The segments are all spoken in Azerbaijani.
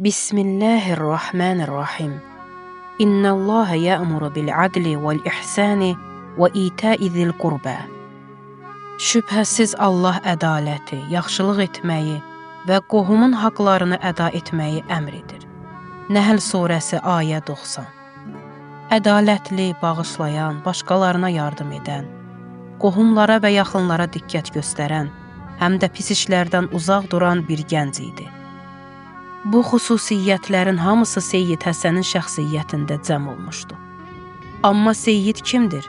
Bismillahirrahmanirrahim. İnnəlləhə yə'muru bil-adli vəl-ihsani və itə'i zil-qurbə. Şübhəsiz Allah ədaləti, yaxşılıq etməyi və qohumun haqlarını əda etməyi əmr edir. Nəhl surəsi ayə 90. Ədalətli, bağışlayan, başqalarına yardım edən, qohumlara və yaxınlara diqqət göstərən, həm də pis işlərdən uzaq duran bir gənc idi. Bu xüsusiyyətlərin hamısı Seyyid Həsənin şəxsiyyətində cəm olmuşdu. Amma Seyyid kimdir?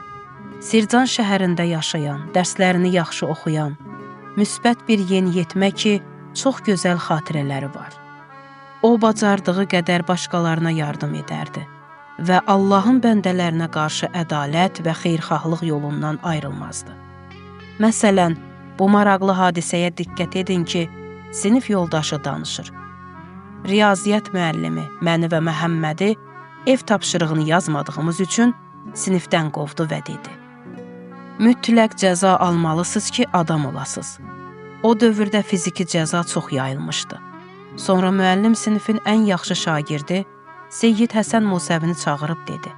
Sircan şəhərində yaşayan, dərslərini yaxşı oxuyan, müsbət bir yeniyetmə ki, çox gözəl xatirələri var. O, bacardığı qədər başqalarına yardım edərdi və Allahın bəndələrinə qarşı ədalət və xeyirxahlıq yolundan ayrılmazdı. Məsələn, bu maraqlı hadisəyə diqqət edin ki, sinif yoldaşı danışır. Riyaziyyat müəllimi məni və Məhəmmədi ev tapşırığını yazmadığımız üçün sinifdən qovdu və dedi: mütləq cəza almalısınız ki, adam olasınız. O dövrdə fiziki cəza çox yayılmışdı. Sonra müəllim sinifin ən yaxşı şagirdi Seyyid Həsən Musəvini çağırıb dedi: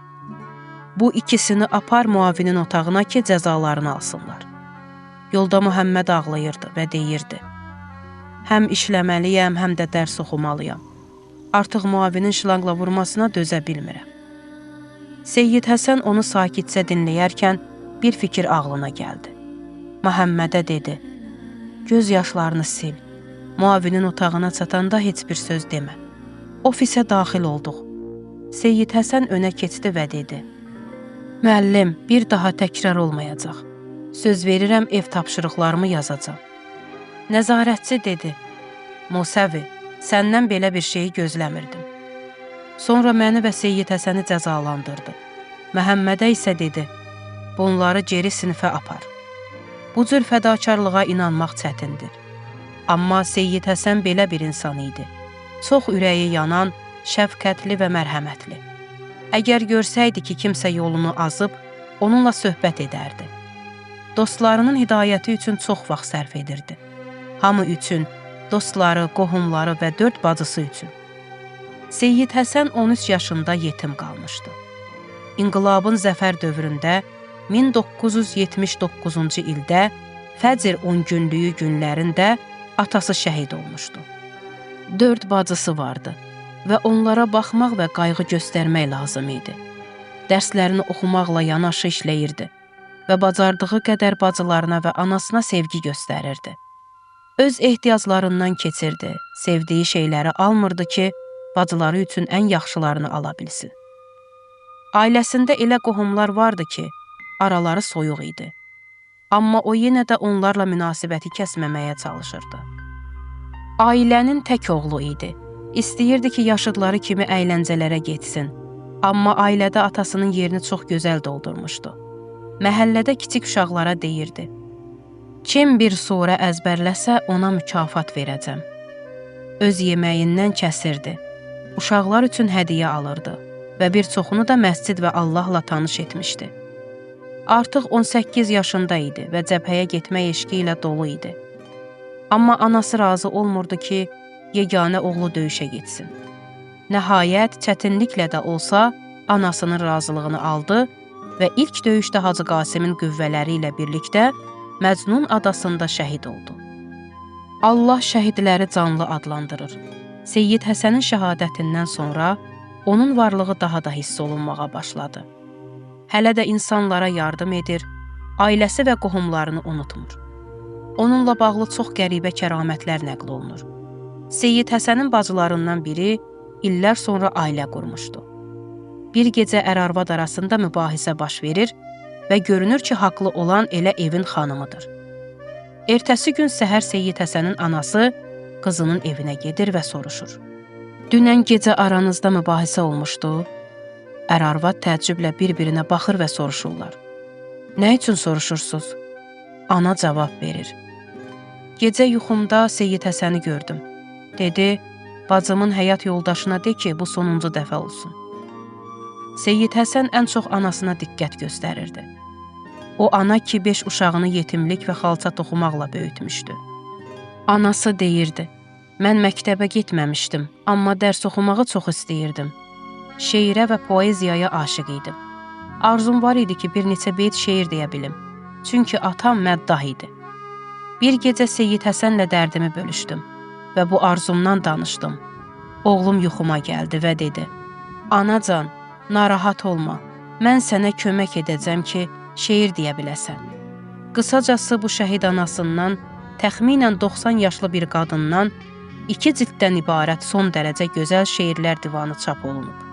bu ikisini apar muavinin otağına ki, cəzalarını alsınlar. Yolda Məhəmməd ağlayırdı və deyirdi: həm işləməliyəm, həm də dərs oxumalıyam. Artıq muavinin şlanqla vurmasına dözə bilmirəm. Seyyid Həsən onu sakitcə dinləyərkən bir fikir ağlına gəldi. Məhəmmədə dedi: göz yaşlarını sil, muavinin otağına çatanda heç bir söz demə. Ofisə daxil olduq. Seyyid Həsən önə keçdi və dedi: müəllim, bir daha təkrar olmayacaq. Söz verirəm, ev tapşırıqlarımı yazacam. Nəzarətçi dedi: Musəvi, səndən belə bir şeyi gözləmirdim. Sonra məni və Seyyid Həsəni cəzalandırdı. Məhəmmədə isə dedi: bunları geri sinifə apar. Bu cür fədakarlığa inanmaq çətindir. Amma Seyyid Həsən belə bir insan idi. Çox ürəyi yanan, şəfqətli və mərhəmətli. Əgər görsəydi ki, kimsə yolunu azıb, onunla söhbət edərdi. Dostlarının hidayəti üçün çox vaxt sərf edirdi. Hamı üçün, dostları, qohumları və 4 bacısı üçün. Seyyid Həsən 13 yaşında yetim qalmışdı. İnqilabın zəfər dövründə 1979-cu ildə Fəcr 10 günlüyü günlərində atası şəhid olmuşdu. 4 bacısı vardı və onlara baxmaq və qayğı göstərmək lazım idi. Dərslərini oxumaqla yanaşı işləyirdi və bacardığı qədər bacılarına və anasına sevgi göstərirdi. Öz ehtiyaclarından keçirdi, sevdiyi şeyləri almırdı ki, bacıları üçün ən yaxşılarını ala bilsin. Ailəsində elə qohumlar vardı ki, araları soyuq idi. Amma o yenə də onlarla münasibəti kəsməməyə çalışırdı. Ailənin tək oğlu idi. İstəyirdi ki, yaşıdları kimi əyləncələrə getsin. Amma ailədə atasının yerini çox gözəl doldurmuşdu. Məhəllədə kiçik uşaqlara deyirdi: kim bir surə əzbərləsə, ona mükafat verəcəm. Öz yeməyindən kəsirdi. Uşaqlar üçün hədiyyə alırdı və bir çoxunu da məscid və Allahla tanış etmişdi. Artıq 18 yaşında idi və cəbhəyə getmək eşqi ilə dolu idi. Amma anası razı olmurdu ki, yeganə oğlu döyüşə getsin. Nəhayət, çətinliklə də olsa, anasının razılığını aldı və ilk döyüşdə Hacı Qasimin qüvvələri ilə birlikdə Məcnun adasında şəhid oldu. Allah şəhidləri canlı adlandırır. Seyyid Həsənin şəhadətindən sonra onun varlığı daha da hiss olunmağa başladı. Hələ də insanlara yardım edir, ailəsi və qohumlarını unutmur. Onunla bağlı çox qəribə kəramətlər nəql olunur. Seyyid Həsənin bacılarından biri illər sonra ailə qurmuşdu. Bir gecə ər-arvad arasında mübahisə baş verir və görünür ki, haqlı olan elə evin xanımıdır. Ertəsi gün səhər Seyyid Həsənin anası qızının evinə gedir və soruşur: dünən gecə aranızda mübahisə olmuşdu? Ər-arvad təəccüblə bir-birinə baxır və soruşurlar: nə üçün soruşursunuz? Ana cavab verir: gecə yuxumda Seyyid Həsəni gördüm. Dedi: bacımın həyat yoldaşına de ki, bu sonuncu dəfə olsun. Seyyid Həsən ən çox anasına diqqət göstərirdi. O ana ki, 5 uşağını yetimlik və xalça toxumaqla böyütmüşdü. Anası deyirdi: Mən məktəbə getməmişdim, amma dərs oxumağı çox istəyirdim. Şeirə və poeziyaya aşiq idim. Arzum var idi ki, bir neçə beyt şeir deyə bilim. Çünki atam məddah idi. Bir gecə Seyyid Həsənlə dərdimi bölüşdüm və bu arzumdan danışdım. Oğlum yuxuma gəldi və dedi: "Anacan, narahat olma, mən sənə kömək edəcəm ki, şeir deyə biləsən." Qısacası bu şəhid anasından, təxminən 90 yaşlı bir qadından 2 cilddən ibarət son dərəcə gözəl şeirlər divanı çap olunub.